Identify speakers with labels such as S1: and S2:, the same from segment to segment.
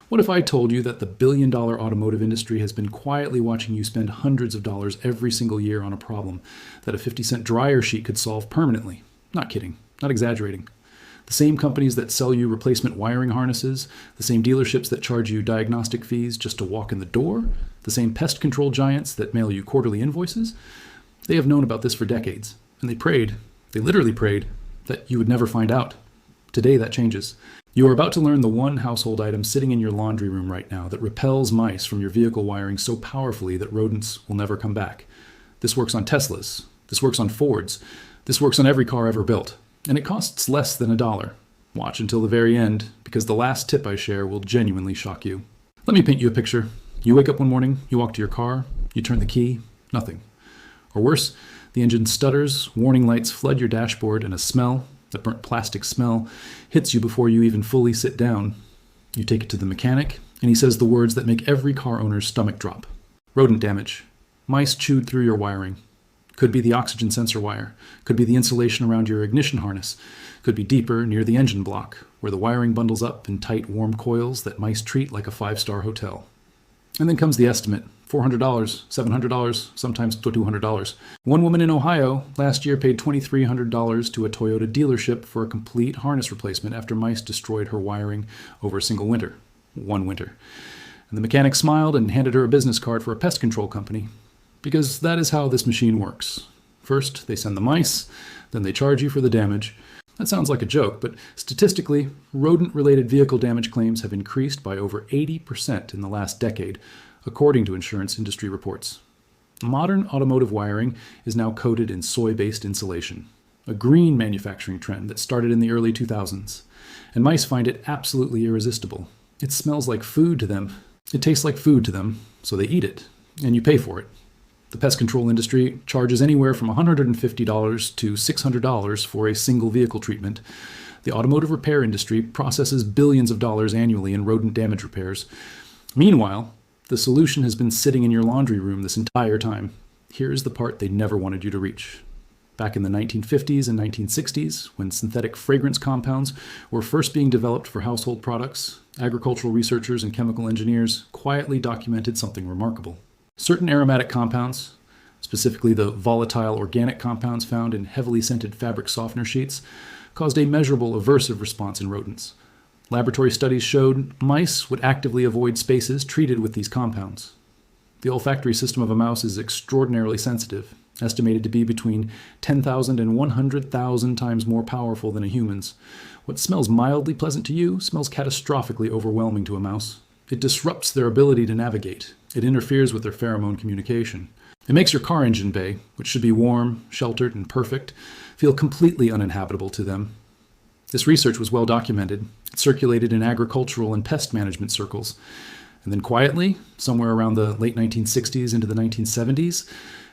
S1: What if I told you that the billion-dollar automotive industry has been quietly watching you spend hundreds of dollars every single year on a problem that a 50-cent dryer sheet could solve permanently? Not kidding, not exaggerating. The same companies that sell you replacement wiring harnesses, the same dealerships that charge you diagnostic fees just to walk in the door, the same pest control giants that mail you quarterly invoices, they have known about this for decades, and they literally prayed, that you would never find out. Today that changes. You are about to learn the one household item sitting in your laundry room right now that repels mice from your vehicle wiring so powerfully that rodents will never come back. This works on Teslas. This works on Fords. This works on every car ever built. And it costs less than $1. Watch until the very end, because the last tip I share will genuinely shock you. Let me paint you a picture. You wake up one morning, you walk to your car, you turn the key, nothing. Or worse, the engine stutters, warning lights flood your dashboard, and a smell, the burnt plastic smell, hits you before you even fully sit down. You take it to the mechanic, and he says the words that make every car owner's stomach drop. Rodent damage. Mice chewed through your wiring. Could be the oxygen sensor wire. Could be the insulation around your ignition harness. Could be deeper near the engine block, where the wiring bundles up in tight, warm coils that mice treat like a 5-star hotel. And then comes the estimate. $400, $700, sometimes $200. One woman in Ohio last year paid $2,300 to a Toyota dealership for a complete harness replacement after mice destroyed her wiring over a single winter. One winter. And the mechanic smiled and handed her a business card for a pest control company. Because that is how this machine works. First, they send the mice, then they charge you for the damage. That sounds like a joke, but statistically, rodent-related vehicle damage claims have increased by over 80% in the last decade, according to insurance industry reports. Modern automotive wiring is now coated in soy-based insulation, a green manufacturing trend that started in the early 2000s. And mice find it absolutely irresistible. It smells like food to them. It tastes like food to them, so they eat it, and you pay for it. The pest control industry charges anywhere from $150 to $600 for a single vehicle treatment. The automotive repair industry processes billions of dollars annually in rodent damage repairs. Meanwhile, the solution has been sitting in your laundry room this entire time. Here's the part they never wanted you to reach. Back in the 1950s and 1960s, when synthetic fragrance compounds were first being developed for household products, agricultural researchers and chemical engineers quietly documented something remarkable. Certain aromatic compounds, specifically the volatile organic compounds found in heavily scented fabric softener sheets, caused a measurable aversive response in rodents. Laboratory studies showed mice would actively avoid spaces treated with these compounds. The olfactory system of a mouse is extraordinarily sensitive, estimated to be between 10,000 and 100,000 times more powerful than a human's. What smells mildly pleasant to you smells catastrophically overwhelming to a mouse. It disrupts their ability to navigate. It interferes with their pheromone communication. It makes your car engine bay, which should be warm, sheltered, and perfect, feel completely uninhabitable to them. This research was well documented. It circulated in agricultural and pest management circles. And then quietly, somewhere around the late 1960s into the 1970s,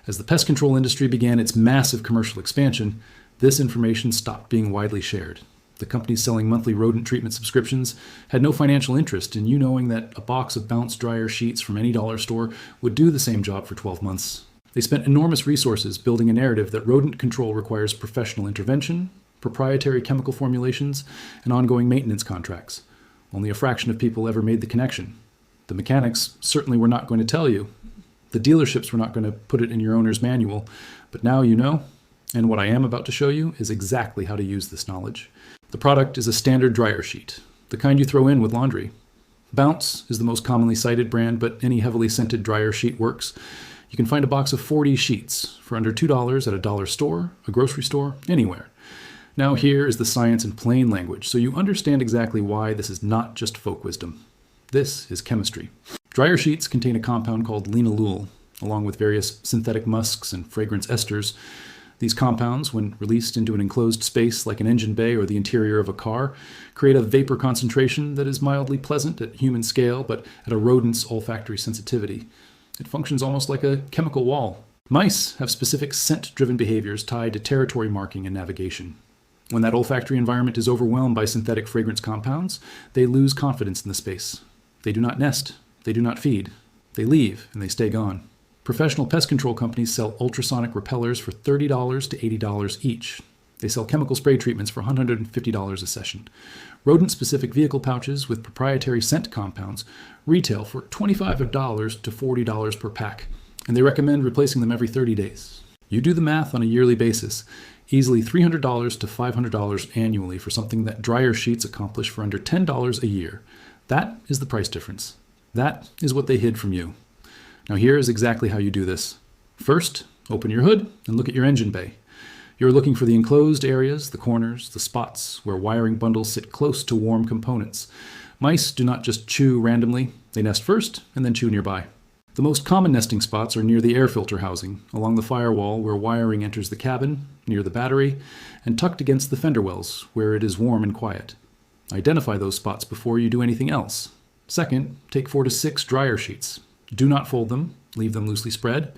S1: as the pest control industry began its massive commercial expansion, this information stopped being widely shared. The companies selling monthly rodent treatment subscriptions had no financial interest in you knowing that a box of Bounce dryer sheets from any dollar store would do the same job for 12 months. They spent enormous resources building a narrative that rodent control requires professional intervention, proprietary chemical formulations, and ongoing maintenance contracts. Only a fraction of people ever made the connection. The mechanics certainly were not going to tell you. The dealerships were not going to put it in your owner's manual. But now you know, and what I am about to show you is exactly how to use this knowledge. The product is a standard dryer sheet, the kind you throw in with laundry. Bounce is the most commonly cited brand, but any heavily scented dryer sheet works. You can find a box of 40 sheets for under $2 at a dollar store, a grocery store, anywhere. Now here is the science in plain language, so you understand exactly why this is not just folk wisdom. This is chemistry. Dryer sheets contain a compound called linalool, along with various synthetic musks and fragrance esters. These compounds, when released into an enclosed space like an engine bay or the interior of a car, create a vapor concentration that is mildly pleasant at human scale, but at a rodent's olfactory sensitivity. It functions almost like a chemical wall. Mice have specific scent-driven behaviors tied to territory marking and navigation. When that olfactory environment is overwhelmed by synthetic fragrance compounds, they lose confidence in the space. They do not nest. They do not feed. They leave, and they stay gone. Professional pest control companies sell ultrasonic repellers for $30 to $80 each. They sell chemical spray treatments for $150 a session. Rodent-specific vehicle pouches with proprietary scent compounds retail for $25 to $40 per pack, and they recommend replacing them every 30 days. You do the math on a yearly basis, easily $300 to $500 annually for something that dryer sheets accomplish for under $10 a year. That is the price difference. That is what they hid from you. Now here is exactly how you do this. First, open your hood and look at your engine bay. You're looking for the enclosed areas, the corners, the spots where wiring bundles sit close to warm components. Mice do not just chew randomly. They nest first and then chew nearby. The most common nesting spots are near the air filter housing, along the firewall where wiring enters the cabin, near the battery, and tucked against the fender wells where it is warm and quiet. Identify those spots before you do anything else. Second, take 4 to 6 dryer sheets. Do not fold them, leave them loosely spread,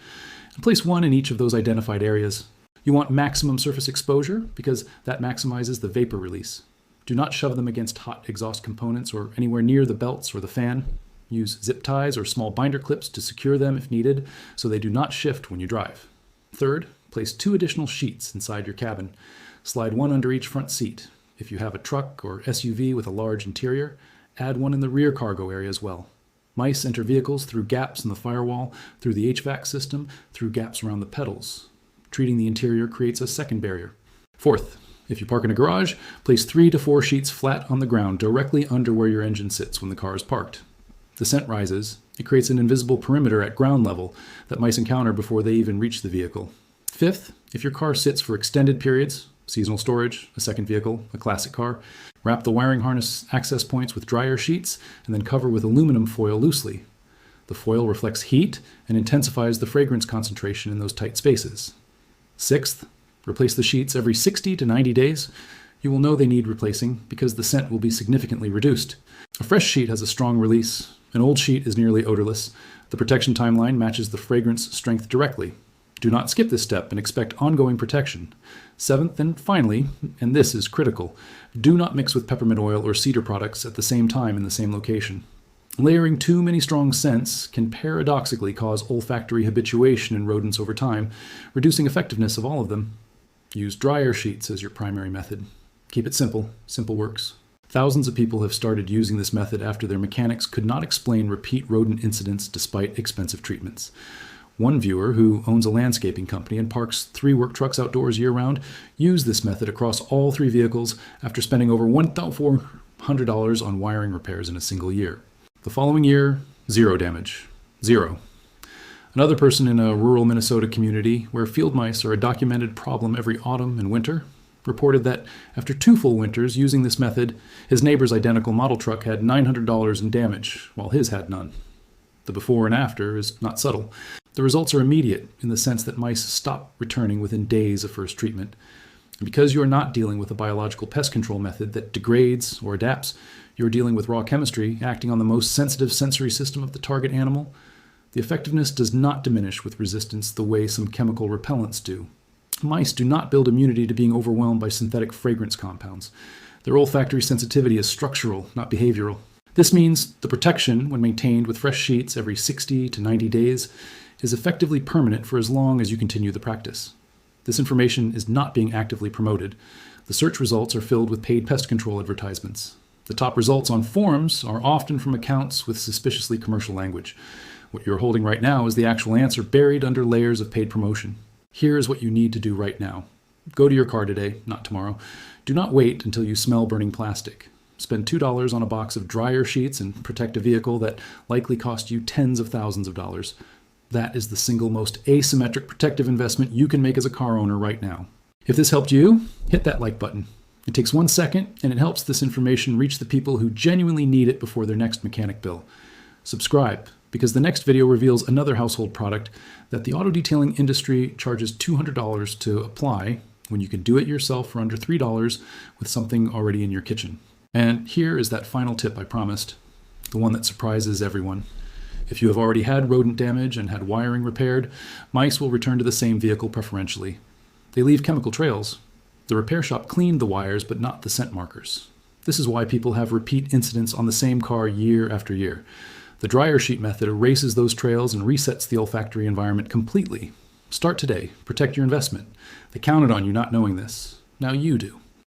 S1: and place one in each of those identified areas. You want maximum surface exposure because that maximizes the vapor release. Do not shove them against hot exhaust components or anywhere near the belts or the fan. Use zip ties or small binder clips to secure them if needed so they do not shift when you drive. Third, place 2 additional sheets inside your cabin. Slide one under each front seat. If you have a truck or SUV with a large interior, add one in the rear cargo area as well. Mice enter vehicles through gaps in the firewall, through the HVAC system, through gaps around the pedals. Treating the interior creates a second barrier. Fourth, if you park in a garage, place 3 to 4 sheets flat on the ground directly under where your engine sits when the car is parked. The scent rises. It creates an invisible perimeter at ground level that mice encounter before they even reach the vehicle. Fifth, if your car sits for extended periods, seasonal storage, a second vehicle, a classic car, wrap the wiring harness access points with dryer sheets and then cover with aluminum foil loosely. The foil reflects heat and intensifies the fragrance concentration in those tight spaces. Sixth, replace the sheets every 60 to 90 days. You will know they need replacing because the scent will be significantly reduced. A fresh sheet has a strong release. An old sheet is nearly odorless. The protection timeline matches the fragrance strength directly. Do not skip this step and expect ongoing protection. Seventh and finally, and this is critical, do not mix with peppermint oil or cedar products at the same time in the same location. Layering too many strong scents can paradoxically cause olfactory habituation in rodents over time, reducing effectiveness of all of them. Use dryer sheets as your primary method. Keep it simple. Simple works. Thousands of people have started using this method after their mechanics could not explain repeat rodent incidents despite expensive treatments. One viewer, who owns a landscaping company and parks 3 work trucks outdoors year-round, used this method across all 3 vehicles after spending over $1,400 on wiring repairs in a single year. The following year, 0 damage. 0. Another person in a rural Minnesota community where field mice are a documented problem every autumn and winter reported that after 2 full winters using this method, his neighbor's identical model truck had $900 in damage, while his had none. The before and after is not subtle. The results are immediate in the sense that mice stop returning within days of first treatment. And because you are not dealing with a biological pest control method that degrades or adapts, you are dealing with raw chemistry acting on the most sensitive sensory system of the target animal. The effectiveness does not diminish with resistance the way some chemical repellents do. Mice do not build immunity to being overwhelmed by synthetic fragrance compounds. Their olfactory sensitivity is structural, not behavioral. This means the protection, when maintained with fresh sheets every 60 to 90 days, is effectively permanent for as long as you continue the practice. This information is not being actively promoted. The search results are filled with paid pest control advertisements. The top results on forums are often from accounts with suspiciously commercial language. What you're holding right now is the actual answer buried under layers of paid promotion. Here is what you need to do right now. Go to your car today, not tomorrow. Do not wait until you smell burning plastic. Spend $2 on a box of dryer sheets and protect a vehicle that likely cost you tens of thousands of dollars. That is the single most asymmetric protective investment you can make as a car owner right now. If this helped you, hit that like button. It takes 1 second, and it helps this information reach the people who genuinely need it before their next mechanic bill. Subscribe, because the next video reveals another household product that the auto detailing industry charges $200 to apply when you can do it yourself for under $3 with something already in your kitchen. And here is that final tip I promised, the one that surprises everyone. If you have already had rodent damage and had wiring repaired, mice will return to the same vehicle preferentially. They leave chemical trails. The repair shop cleaned the wires, but not the scent markers. This is why people have repeat incidents on the same car year after year. The dryer sheet method erases those trails and resets the olfactory environment completely. Start today. Protect your investment. They counted on you not knowing this. Now you do.